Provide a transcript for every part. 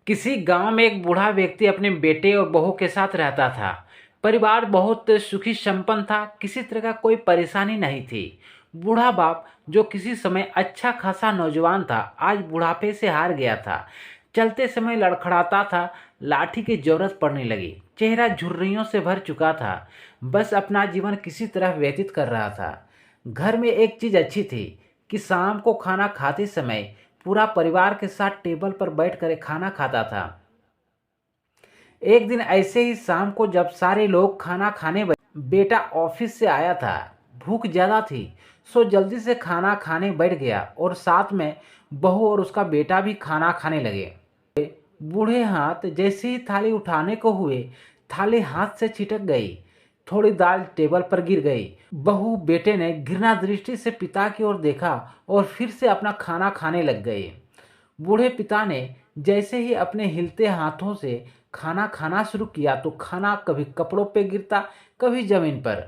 किसी गांव में एक बूढ़ा व्यक्ति अपने बेटे और बहू के साथ रहता था। परिवार बहुत सुखी संपन्न था, किसी तरह का कोई परेशानी नहीं थी। बूढ़ा बाप जो किसी समय अच्छा खासा नौजवान था, आज बुढ़ापे से हार गया था। चलते समय लड़खड़ाता था, लाठी की जरूरत पड़ने लगी। चेहरा झुर्रियों से भर चुका था, बस अपना जीवन किसी तरह व्यतीत कर रहा था। घर में एक चीज अच्छी थी कि शाम को खाना खाते समय पूरा परिवार के साथ टेबल पर बैठकर खाना खाता था। एक दिन ऐसे ही शाम को जब सारे लोग खाना खाने बेटा ऑफिस से आया था। भूख ज़्यादा थी, सो जल्दी से खाना खाने बैठ गया और साथ में बहू और उसका बेटा भी खाना खाने लगे। बूढ़े हाथ जैसे ही थाली उठाने को हुए, थाली हाथ से छिटक गई। थोड़ी दाल टेबल पर गिर गई। बहू बेटे ने घृणा दृष्टि से पिता की ओर देखा और फिर से अपना खाना खाने लग गए। बूढ़े पिता ने जैसे ही अपने हिलते हाथों से खाना खाना शुरू किया तो खाना कभी कपड़ों पे गिरता, कभी जमीन पर।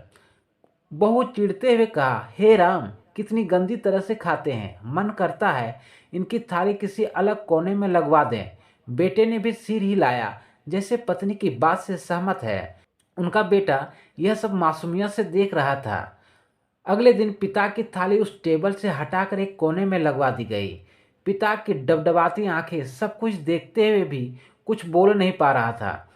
बहू चिढ़ते हुए कहा, हे राम, कितनी गंदी तरह से खाते हैं, मन करता है इनकी थाली किसी अलग कोने में लगवा दें। बेटे ने भी सिर हिलाया, जैसे पत्नी की बात से सहमत है। उनका बेटा यह सब मासूमियत से देख रहा था। अगले दिन पिता की थाली उस टेबल से हटाकर एक कोने में लगवा दी गई। पिता की डबडबाती आंखें सब कुछ देखते हुए भी कुछ बोल नहीं पा रहा था।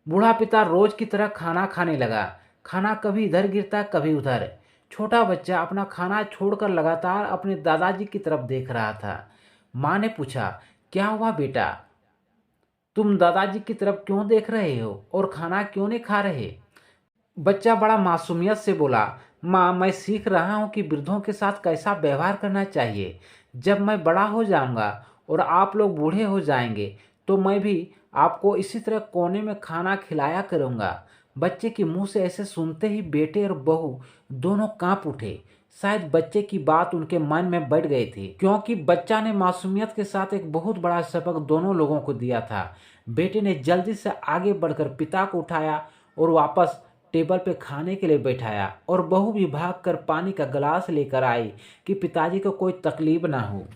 बूढ़ा पिता रोज की तरह खाना खाने लगा। खाना कभी इधर गिरता, कभी उधर। छोटा बच्चा अपना खाना छोड़कर लगातार अपने दादाजी की तरफ देख रहा था। माँ ने पूछा, क्या हुआ बेटा, तुम दादाजी की तरफ क्यों देख रहे हो और खाना क्यों नहीं खा रहे? बच्चा बड़ा मासूमियत से बोला, माँ, मैं सीख रहा हूँ कि वृद्धों के साथ कैसा व्यवहार करना चाहिए। जब मैं बड़ा हो जाऊँगा और आप लोग बूढ़े हो जाएंगे तो मैं भी आपको इसी तरह कोने में खाना खिलाया करूँगा। बच्चे के मुंह से ऐसे सुनते ही बेटे और बहू दोनों कांप उठे। शायद बच्चे की बात उनके मन में बैठ गई थी, क्योंकि बच्चा ने मासूमियत के साथ एक बहुत बड़ा सबक दोनों लोगों को दिया था। बेटे ने जल्दी से आगे बढ़कर पिता को उठाया और वापस टेबल पे खाने के लिए बैठाया, और बहू भी भागकर पानी का गिलास लेकर आई कि पिताजी को कोई तकलीफ ना हो।